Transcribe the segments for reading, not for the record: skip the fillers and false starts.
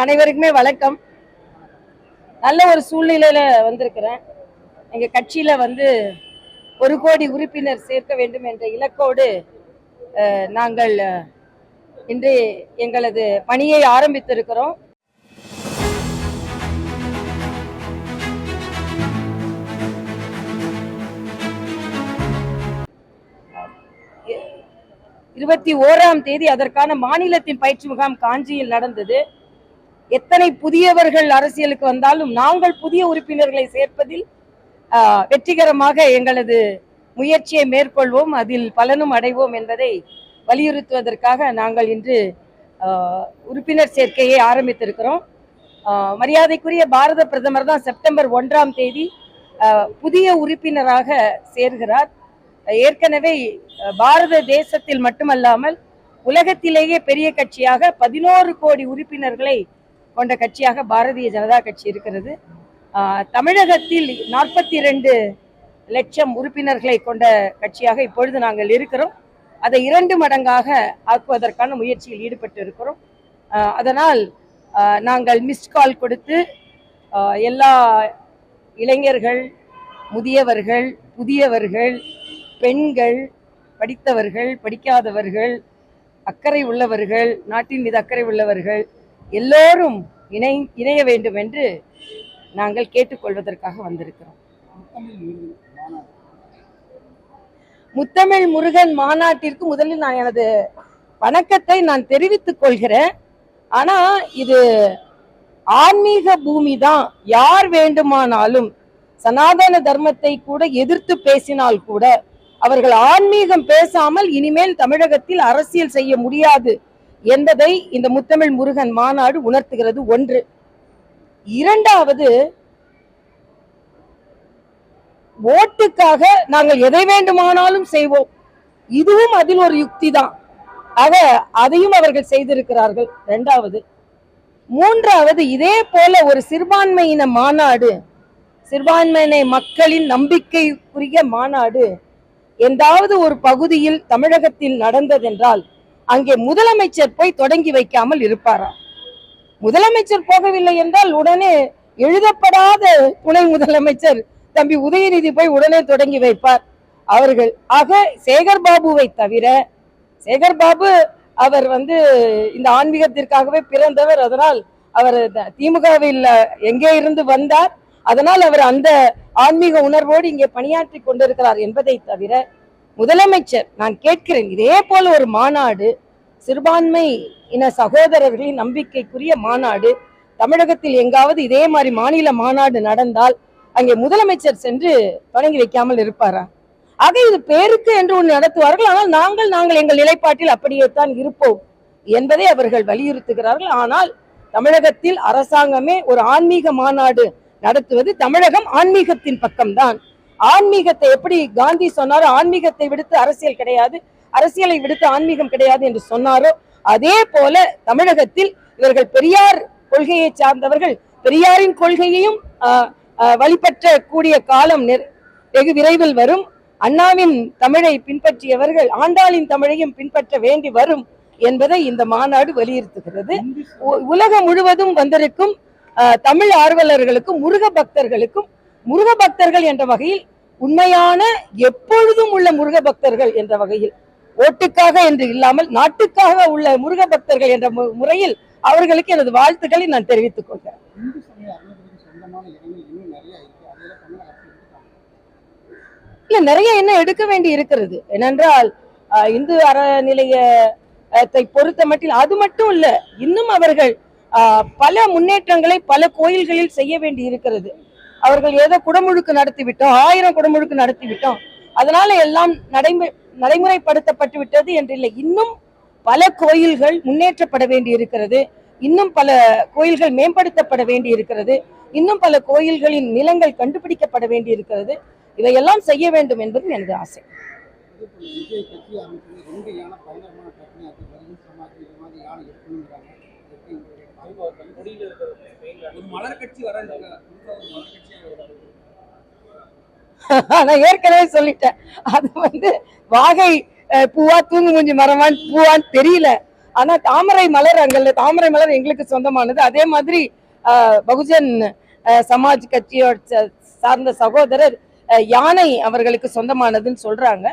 அனைவருக்குமே வணக்கம். நல்ல ஒரு சூழ்நிலையில வந்திருக்கிறேன். எங்க கட்சியில 1 கோடி உறுப்பினர் சேர்க்க வேண்டும் என்ற இலக்கோடு நாங்கள் இன்று எங்களது பணியை ஆரம்பித்திருக்கிறோம். இருபத்தி 1ஆம் தேதி அதற்கான மாநிலத்தின் பயிற்சி முகாம் காஞ்சியில் நடந்தது. எத்தனை புதியவர்கள் அரசியலுக்கு வந்தாலும் நாங்கள் புதிய உறுப்பினர்களை சேர்ப்பதில் வெற்றிகரமாக எங்களது முயற்சியை மேற்கொள்வோம், அதில் பலனும் அடைவோம் என்பதை வலியுறுத்துவதற்காக நாங்கள் இன்று உறுப்பினர் சேர்க்கையை ஆரம்பித்திருக்கிறோம். மரியாதைக்குரிய பாரத பிரதமர் தான் செப்டம்பர் 1ஆம் தேதி புதிய உறுப்பினராக சேர்கிறார். ஏற்கனவே பாரத தேசத்தில் மட்டுமல்லாமல் உலகத்திலேயே பெரிய கட்சியாக 11 கோடி உறுப்பினர்களை கொண்ட கட்சியாக பாரதிய ஜனதா கட்சி இருக்கிறது. தமிழகத்தில் 42 லட்சம் உறுப்பினர்களை கொண்ட கட்சியாக இப்பொழுது நாங்கள் இருக்கிறோம். அதை 2 மடங்காக ஆக்குவதற்கான முயற்சியில் ஈடுபட்டு இருக்கிறோம். அதனால் நாங்கள் மிஸ்ட் கால் கொடுத்து எல்லா இளைஞர்கள், முதியவர்கள், புதியவர்கள், பெண்கள், படித்தவர்கள், படிக்காதவர்கள், அக்கறை உள்ளவர்கள், நாட்டின் மீது அக்கறை உள்ளவர்கள் எல்லோரும் இணைய வேண்டும் என்று நாங்கள் கேட்டுக்கொள்வதற்காக வந்திருக்கிறோம். முத்தமிழ் முருகன் மாநாட்டிற்கு முதலில் நான் எனது வணக்கத்தை நான் தெரிவித்துக் கொள்கிறேன். ஆனா இது ஆன்மீக பூமி தான். யார் வேண்டுமானாலும் சனாதன தர்மத்தை கூட எதிர்த்து பேசினால் கூட அவர்கள் ஆன்மீகம் பேசாமல் இனிமேல் தமிழகத்தில் அரசியல் செய்ய முடியாது என்பதை இந்த முத்தமிழ் முருகன் மாநாடு உணர்த்துகிறது. 1. 2வது, ஓட்டுக்காக நாங்கள் எதை வேண்டுமானாலும் செய்வோம், இதுவும் அதில் ஒரு யுக்தி தான். ஆக அதையும் அவர்கள் செய்திருக்கிறார்கள். 2வது. 3வது, இதே போல ஒரு சிறுபான்மையின மாநாடு, சிறுபான்மையின மக்களின் நம்பிக்கைக்குரிய மாநாடு எந்தாவது ஒரு பகுதியில் தமிழகத்தில் நடந்ததென்றால் அங்கே முதலமைச்சர் போய் தொடங்கி வைக்காமல் இருப்பாரா? முதலமைச்சர் போகவில்லை என்றால் உடனே எழுதப்படாத துணை முதலமைச்சர் தம்பி உதயநிதி போய் உடனே தொடங்கி வைப்பார் அவர்கள். ஆக சேகர்பாபுவை தவிர, சேகர்பாபு அவர் இந்த ஆன்மீகத்திற்காகவே பிறந்தவர். அதனால் அவர் திமுகவில் எங்கே இருந்து வந்தார், அதனால் அவர் அந்த ஆன்மீக உணர்வோடு இங்கே பணியாற்றி கொண்டிருக்கிறார் என்பதை தவிர முதலமைச்சர், நான் கேட்கிறேன், இதே போல ஒரு மாநாடு, சிறுபான்மை இன சகோதரர்களின் நம்பிக்கைக்குரிய மாநாடு தமிழகத்தில் எங்காவது இதே மாதிரி மாநில மாநாடு நடந்தால் அங்கே முதலமைச்சர் சென்று தொடங்கி வைக்காமல் இருப்பாரா? ஆக இது பேருக்கு என்று ஒன்று நடத்துவார்கள். ஆனால் நாங்கள் எங்கள் நிலைப்பாட்டில் அப்படியே தான் இருப்போம் என்பதை அவர்கள் வலியுறுத்துகிறார்கள். ஆனால் தமிழகத்தில் அரசாங்கமே ஒரு ஆன்மீக மாநாடு நடத்துவது, தமிழகம் ஆன்மீகத்தின் பக்கம்தான். ஆன்மீகத்தை எப்படி காந்தி சொன்னாரோ, ஆன்மீகத்தை விடுத்து அரசியல் கிடையாது, அரசியலை விடுத்து ஆன்மீகம் கிடையாது என்று சொன்னாரோ, அதே போல தமிழகத்தில் இவர்கள் பெரியார் கொள்கையை சார்ந்தவர்கள், பெரியாரின் கொள்கையையும் வழிபற்ற கூடிய காலம் வெகு விரைவில் வரும். அண்ணாவின் தமிழை பின்பற்றியவர்கள் ஆண்டாளின் தமிழையும் பின்பற்ற வேண்டி வரும் என்பதை இந்த மாநாடு வலியுறுத்துகிறது. உலகம் முழுவதும் வந்திருக்கும் தமிழ் ஆர்வலர்களுக்கும் முருக பக்தர்களுக்கும், முருக பக்தர்கள் என்ற வகையில் உண்மையான எப்பொழுதும் உள்ள முருக பக்தர்கள் என்ற வகையில், ஓட்டுக்காக என்று இல்லாமல் நாட்டுக்காக உள்ள முருக பக்தர்கள் என்ற முறையில் அவர்களுக்கு எனது வாழ்த்துக்களை நான் தெரிவித்துக் கொள்கிறேன். இல்ல, நிறைய என்ன எடுக்க வேண்டி இருக்கிறது. ஏனென்றால் இந்து அறநிலையத்தை பொறுத்த மட்டில் அது மட்டும் இல்ல, இன்னும் அவர்கள் பல முன்னேற்றங்களை பல கோயில்களில் செய்ய வேண்டி இருக்கிறது. அவர்கள் ஏதோ குடமுழுக்கு நடத்திவிட்டோம், 1000 குடமுழுக்கு நடத்திவிட்டோம், அதனால எல்லாம் நடைமுறைப்படுத்தப்பட்டு விட்டது என்று இல்லை. இன்னும் பல கோயில்கள் முன்னேற்றப்பட வேண்டி இருக்கிறது, இன்னும் பல கோயில்கள் மேம்படுத்தப்பட வேண்டி இருக்கிறது, இன்னும் பல கோயில்களின் நிலங்கள் கண்டுபிடிக்கப்பட வேண்டி இருக்கிறது. இதையெல்லாம் செய்ய வேண்டும் என்பது எனது ஆசை. நான் ஏற்கனவே சொல்லிட்டேன், அது வாகை பூவா தூங்கு மூஞ்சி மரமான் பூவான்னு தெரியல. ஆனா தாமரை மலர் அங்கல்ல, தாமரை மலர் எங்களுக்கு சொந்தமானது. அதே மாதிரி பகுஜன் சமாஜ் கட்சியோட சார்ந்த சகோதரர் யானை அவர்களுக்கு சொந்தமானதுன்னு சொல்றாங்க.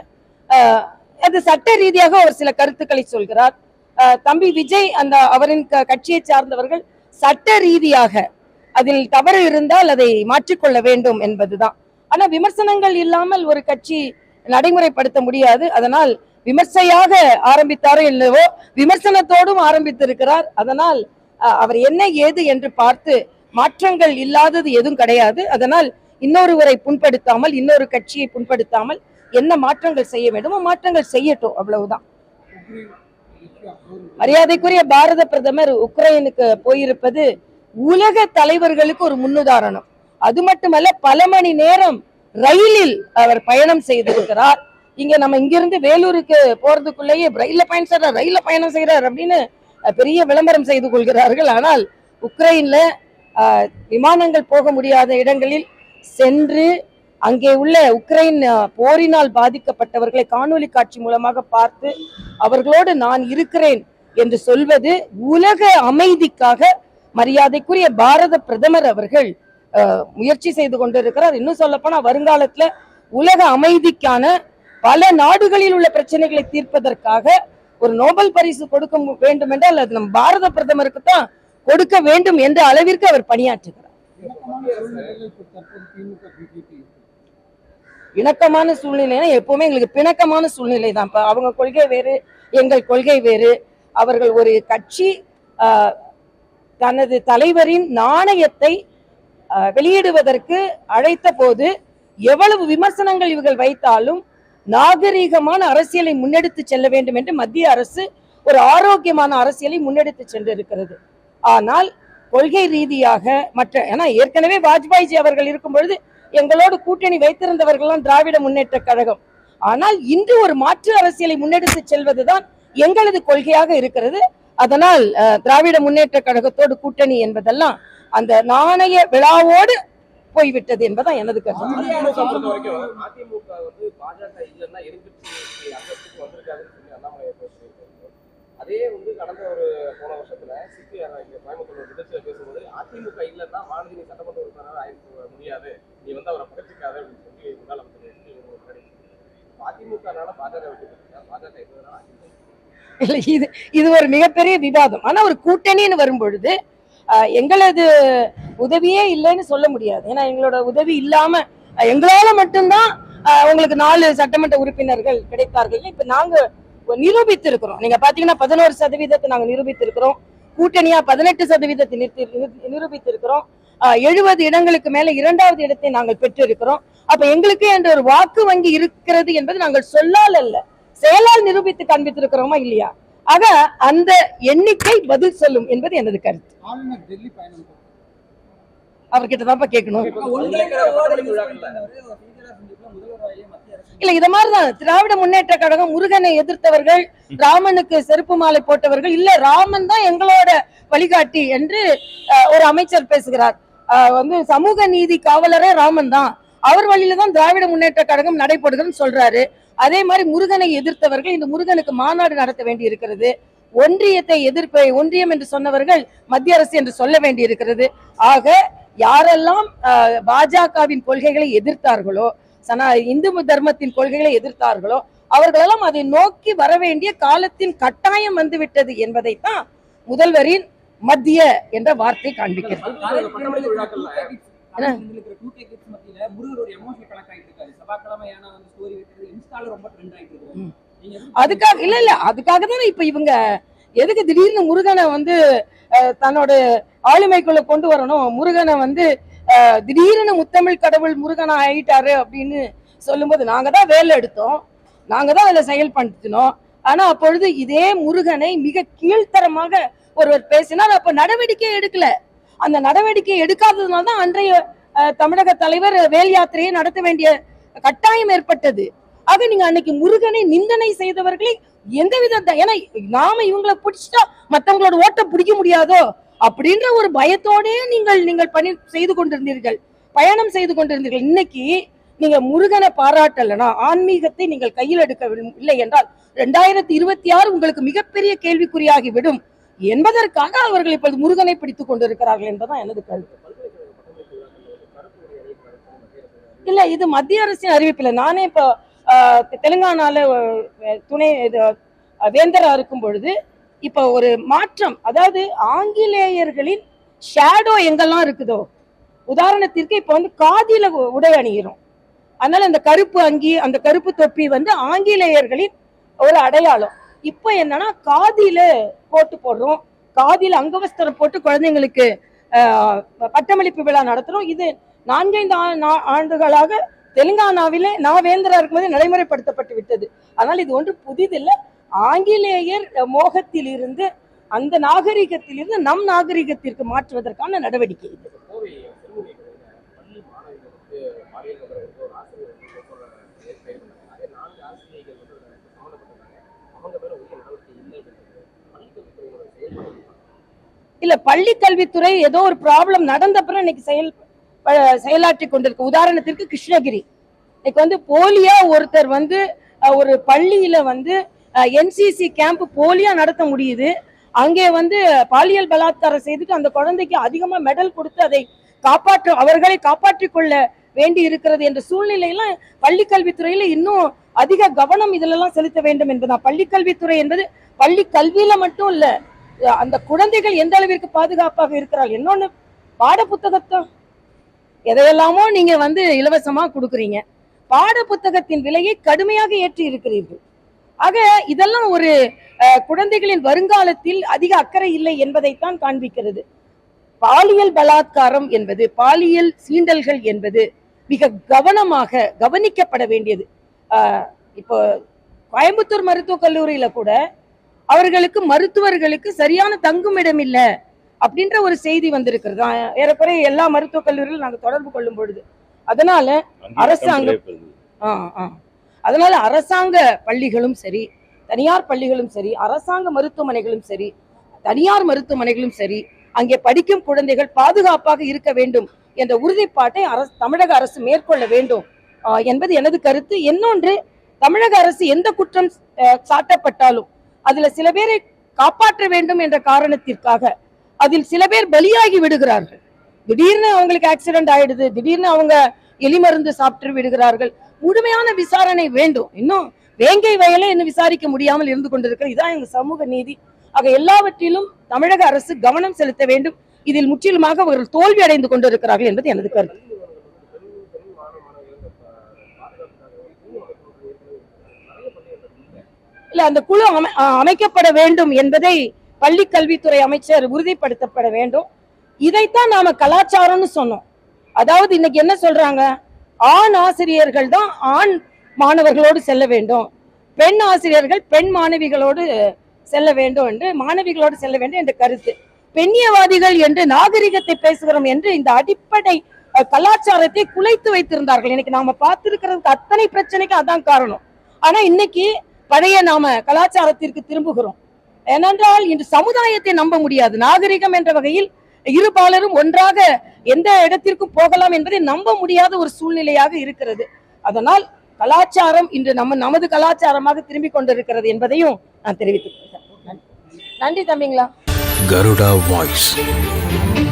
அது சட்ட ரீதியாக ஒரு சில கருத்துக்களை சொல்கிறார். தம்பி விஜய் அந்த அவரின் கட்சியை சார்ந்தவர்கள் சட்ட ரீதியாக அதில் தவறு இருந்தால் அதை மாற்றிக்கொள்ள வேண்டும் என்பதுதான். ஆனா விமர்சனங்கள் இல்லாமல் ஒரு கட்சி நடைமுறைப்படுத்த முடியாது. அதனால் விமர்சையாக ஆரம்பித்தாரோ இல்லவோ விமர்சனத்தோடும் ஆரம்பித்திருக்கிறார். அதனால் அவர் என்ன ஏது என்று பார்த்து மாற்றங்கள் இல்லாதது எதுவும் கிடையாது. அதனால் இன்னொருவரை புண்படுத்தாமல், இன்னொரு கட்சியை புண்படுத்தாமல் என்ன மாற்றங்கள் செய்ய வேண்டுமோ மாற்றங்கள் செய்யட்டும், அவ்வளவுதான். மரியாதைக்குரிய பாரத பிரதமர் உக்ரைனுக்கு போயிருப்பது உலக தலைவர்களுக்கு ஒரு முன்னுதாரணம். அது மட்டுமல்ல, பல மணி நேரம் ரயிலில் அவர் பயணம் செய்திருக்கிறார். இங்க நம்ம இங்கிருந்து வேலூருக்கு போறதுக்குள்ளேயே ரயில்ல பயணம் செய்யறார் அப்படின்னு பெரிய விளம்பரம் செய்து கொள்கிறார்கள். ஆனால் உக்ரைன்ல விமானங்கள் போக முடியாத இடங்களில் சென்று அங்கே உள்ள உக்ரைன் போரினால் பாதிக்கப்பட்டவர்களை காணொலி காட்சி மூலமாக பார்த்து அவர்களோடு நான் இருக்கிறேன் என்று சொல்வது உலக அமைதிக்காக மரியாதைக்குரிய பாரத பிரதமர் அவர்கள் முயற்சி செய்து கொண்டிருக்கிறார். இன்னும் சொல்ல போனா வருங்காலத்துல உலக அமைதிக்கான பல நாடுகளில் உள்ள பிரச்சனைகளை தீர்ப்பதற்காக ஒரு நோபல் பரிசு கொடுக்க வேண்டும் என்றால் அது நம் பாரத பிரதமருக்கு தான் கொடுக்க வேண்டும் என்ற அளவிற்கு அவர் பணியாற்றுகிறார். இணக்கமான சூழ்நிலை எப்பவுமே எங்களுக்கு பிணக்கமான சூழ்நிலை தான். அவங்க கொள்கை வேறு, எங்கள் கொள்கை வேறு. அவர்கள் ஒரு கட்சி தனது தலைவரின் நாணயத்தை வெளியிடுவதற்கு அழைத்த போது எவ்வளவு விமர்சனங்கள் இவர்கள் வைத்தாலும் நாகரீகமான அரசியலை முன்னெடுத்து செல்ல வேண்டும் என்று மத்திய அரசு ஒரு ஆரோக்கியமான அரசியலை முன்னெடுத்து சென்றிருக்கிறது. ஆனால் கொள்கை ரீதியாக ஏன்னா ஏற்கனவே வாஜ்பாய்ஜி அவர்கள் இருக்கும் பொழுது எங்களோடு கூட்டணி வைத்திருந்தவர்கள் திராவிட முன்னேற்ற கழகம். ஆனால் இன்று ஒரு மாற்று அரசியலை முன்னெடுத்து செல்வதுதான் எங்களது கொள்கையாக இருக்கிறது. அதனால் திராவிட முன்னேற்ற கழகத்தோடு கூட்டணி என்பதெல்லாம் அந்த நாணய விழாவோடு போய்விட்டது என்பதான் எனது கருத்து. அதே கடந்த ஒரு போன வருஷத்துல சிபிஆர் கோயம்புத்தூர் விதத்தில் பேசும்போது அதிமுக இல்லைன்னா வானதி சட்டமன்ற உறுப்பினராக ஆயிருக்க முடியாது, நீ அவரை பகச்சிக்காத அப்படின்னு சொல்லி முதலமைச்சர் அதிமுகனால பாஜக பாஜக இல்ல, இது ஒரு மிகப்பெரிய விவாதம். ஆனா ஒரு கூட்டணின்னு வரும் பொழுது எங்களது உதவியே இல்லைன்னு சொல்ல முடியாது. ஏன்னா எங்களோட உதவி இல்லாம எங்களால மட்டும்தான் உங்களுக்கு 4 சட்டமன்ற உறுப்பினர்கள் கிடைத்தார்கள். இப்ப நாங்க நிரூபித்து இருக்கிறோம். நீங்க பாத்தீங்கன்னா 11% நாங்க நிரூபித்து இருக்கிறோம். கூட்டணியா 18% நிரூபித்து இருக்கிறோம். 70 இடங்களுக்கு மேல 2வது இடத்தை நாங்கள் பெற்று இருக்கிறோம். அப்ப எங்களுக்கு என்ற ஒரு வாக்கு வங்கி இருக்கிறது என்பது நாங்கள் சொல்லால் அல்ல, செயலால் நிரூபித்து காண்பித்திருக்கிறோமா இல்லையா? ஆக அந்த எண்ணிக்கை பதில் சொல்லும் என்பது எனது கருத்து. அவர்கிட்ட தான் கேட்கணும். இல்ல, இத மாதிரிதான் திராவிட முன்னேற்ற கழகம் முருகனை எதிர்த்தவர்கள், ராமனுக்கு செருப்பு மாலை போட்டவர்கள், இல்ல ராமன் தான் எங்களோட வழிகாட்டி என்று ஒரு அமைச்சர் பேசுகிறார். சமூக நீதி காவலரே ராமன் தான், அவர் வழியில தான் திராவிட முன்னேற்ற கழகம் நடைபெறுகிறதுன்னு சொல்றாரு. அதே மாதிரி முருகனை எதிர்த்தவர்கள் இந்த முருகனுக்கு மாநாடு நடத்த வேண்டி இருக்கிறது. ஒன்றியத்தை ஒன்றியம் என்று சொன்னவர்கள் மத்திய அரசு என்று சொல்ல வேண்டி இருக்கிறது. ஆக யாரெல்லாம் பாஜகவின் கொள்கைகளை எதிர்த்தார்களோ, இந்து தர்மத்தின் கொள்கைகளை எதிர்த்தார்களோ, அவர்களெல்லாம் அதை நோக்கி வர வேண்டிய காலத்தின் கட்டாயம் வந்துவிட்டது என்பதைத்தான் முதல்வரின் மத்திய என்ற வார்த்தை காண்பிக்கிறது. அதுக்காக இல்ல அதுக்காக தானே இப்ப இவங்க எதுக்கு திடீர்னு முருகனை தன்னோட ஆளுமைக்குள்ள கொண்டு வரணும், முருகனை திடீர்னு முத்தமிழ் கடவுள் முருகனா ஆயிட்டாரு அப்படின்னு சொல்லும்போது நாங்க தான் வேலை எடுத்தோம், நாங்க தான் அதுல செயல்படுத்தினோம். ஆனா அப்பொழுது இதே முருகனை மிக கீழ்த்தரமாக ஒருவர் பேசினார். அப்ப நடவடிக்கை எடுக்கல. அந்த நடவடிக்கை எடுக்காததுனால தான் அன்றைய தமிழக தலைவர் வேல் யாத்திரையை நடத்த வேண்டிய கட்டாயம் ஏற்பட்டது. ஆக நீங்க அன்னைக்கு முருகனை நிந்தனை செய்தவர்களை எந்த வித, ஏன்னா நாம இவங்களை பிடிச்சிட்டா மத்தவங்களோட ஓட்ட பிடிக்க முடியாதோ அப்படின்ற ஒரு பயத்தோடே நீங்கள் பணி செய்து கொண்டிருந்தீர்கள், பயணம் செய்து கொண்டிருந்தீர்கள். இன்னைக்கு நீங்க முருகனை பாராட்டலனா, ஆன்மீகத்தை நீங்கள் கையில் இல்லை என்றால் 2026 உங்களுக்கு மிகப்பெரிய கேள்விக்குறியாகி விடும் என்பதற்காக அவர்கள் இப்போது முருகனை பிடித்துக் கொண்டிருக்கிறார்கள் என்பதுதான் எனது கருத்து. இல்ல, இது மத்திய அரசின் அறிவிப்பில்லை. நானே இப்போ தெலுங்கானால துணை வேந்தரா இருக்கும் பொழுது இப்ப ஒரு மாற்றம், அதாவது ஆங்கிலேயர்களின் ஷேடோ எங்கெல்லாம் இருக்குதோ, உதாரணத்திற்கு இப்ப வந்து காதில உடை அணிகிறோம், அதனால அந்த கருப்பு அங்கி அந்த கருப்பு தொப்பி வந்து ஆங்கிலேயர்களின் ஒரு அடையாளம். இப்ப என்னன்னா காதில போட்டு போடுறோம், காதில அங்கவஸ்திரம் போட்டு குழந்தைங்களுக்கு பட்டமளிப்பு விழா நடத்துறோம். இது 4-5 ஆண்டுகளாக தெலுங்கானாவிலே நான் வேந்தரா இருக்கும்போது நடைமுறைப்படுத்தப்பட்டு விட்டது. அதனால இது ஒன்று புதிதில்லை. ஆங்கிலேயர் மோகத்தில் இருந்து அந்த நாகரிகத்திலிருந்து நம் நாகரிகத்திற்கு மாற்றுவதற்கான நடவடிக்கை இது. இல்ல, பள்ளி கல்வித்துறை ஏதோ ஒரு ப்ராப்ளம் நடந்த அப்புறம் இன்னைக்கு செயலாற்றி கொண்டிருக்கு. உதாரணத்திற்கு கிருஷ்ணகிரி, இன்னைக்கு வந்து போலியா ஒருத்தர் வந்து ஒரு பள்ளியில வந்து என்சிசி கேம்ப் போலியா நடத்த முடியுது. அங்கே வந்து பாலியல் பலாத்காரம் செய்துட்டு அந்த குழந்தைக்கு அதிகமா மெடல் கொடுத்து அதை அவர்களை காப்பாற்றிக் கொள்ள வேண்டி இருக்கிறது என்ற சூழ்நிலையெல்லாம் பள்ளி கல்வித்துறையில இன்னும் அதிக கவனம் இதுல செலுத்த வேண்டும் என்பதுதான். பள்ளி கல்வித்துறை என்பது பள்ளி கல்வியில மட்டும் இல்ல, அந்த குழந்தைகள் எந்த அளவிற்கு பாதுகாப்பாக இருக்கிறார்கள். இன்னொன்னு, பாட புத்தகத்தை எதையெல்லாமோ நீங்க வந்து இலவசமா கொடுக்குறீங்க, பாட புத்தகத்தின் விலையை கடுமையாக ஏற்றி இருக்கிறீர்கள். ஆக இதெல்லாம் ஒரு குழந்தைகளின் வருங்காலத்தில் அதிக அக்கறை இல்லை என்பதைத்தான் காண்பிக்கிறது. பாலியல் பலாத்காரம் என்பது, பாலியல் சீண்டல்கள் என்பது மிக கவனமாக கவனிக்கப்பட வேண்டியது. இப்போ கோயம்புத்தூர் மருத்துவக் கல்லூரியில கூட அவர்களுக்கு மருத்துவர்களுக்கு சரியான தங்குமிடம் இல்லை அப்படின்ற ஒரு செய்தி வந்திருக்கிறது. ஏறக்குறைய எல்லா மருத்துவக் கல்லூரிகளும் நாங்கள் தொடர்பு கொள்ளும் பொழுது அதனால அரசாங்க பள்ளிகளும் சரி, தனியார் பள்ளிகளும் சரி, அரசாங்க மருத்துவமனைகளும் சரி, தனியார் மருத்துவமனைகளும் சரி, அங்கே படிக்கும் குழந்தைகள் பாதுகாப்பாக இருக்க வேண்டும் என்ற உறுதிப்பாட்டை தமிழக அரசு மேற்கொள்ள வேண்டும் என்பது எனது கருத்து. இன்னொன்று, தமிழக அரசு எந்த குற்றம் சாட்டப்பட்டாலும் அதுல சில பேரை காப்பாற்ற வேண்டும் என்ற காரணத்திற்காக அதில் சில பேர் பலியாகி விடுகிறார்கள். திடீர்னு அவங்களுக்கு ஆக்சிடென்ட் ஆயிடுது, திடீர்னு அவங்க எலிமருந்து சாப்பிட்டு விடுகிறார்கள். முழுமையான விசாரணை வேண்டும். இன்னும் வேங்கை வயலை இன்னும் விசாரிக்க முடியாமல் இருந்து கொண்டிருக்கிறது. இதான் எங்க சமூக நீதி. ஆக எல்லாவற்றிலும் தமிழக அரசு கவனம் செலுத்த வேண்டும். இதில் முற்றிலுமாக அவர்கள் தோல்வி அடைந்து கொண்டிருக்கிறார்கள் என்பது எனது கருத்து. இல்ல, அந்த குழு அமைக்கப்பட வேண்டும் என்பதை பள்ளி கல்வித்துறை அமைச்சர் உறுதிப்படுத்தப்பட வேண்டும். இதைத்தான் நாம கலாச்சாரம்னு சொன்னோம். அதாவது இன்னைக்கு என்ன சொல்றாங்க, ஆண் ஆசிரியர்கள் தான் ஆண் மாணவர்களோடு செல்ல வேண்டும், பெண் ஆசிரியர்கள் பெண் மாணவிகளோடு செல்ல வேண்டும் என்ற கருத்து. பெண்ணியவாதிகள் என்று நாகரிகத்தை பேசுகிறோம் என்று இந்த அடிப்படை கலாச்சாரத்தை குலைத்து வைத்திருந்தார்கள். இன்னைக்கு நாம பார்த்திருக்கிறதுக்கு அத்தனை பிரச்சனைக்கு அதான் காரணம். ஆனா இன்னைக்கு பழைய நாம கலாச்சாரத்திற்கு திரும்புகிறோம். ஏனென்றால் இன்று சமுதாயத்தை நம்ப முடியாது. நாகரிகம் என்ற வகையில் இருபாலரும் ஒன்றாக எந்த இடத்திற்கும் போகலாம் என்பதை நம்ப முடியாத ஒரு சூழ்நிலையாக இருக்கிறது. அதனால் கலாச்சாரம் இன்று நமது கலாச்சாரமாக திரும்பிக் கொண்டிருக்கிறது என்பதையும் நான் தெரிவித்துக் கொள்கிறேன். நன்றி தம்பிங்களா. Garuda Voice.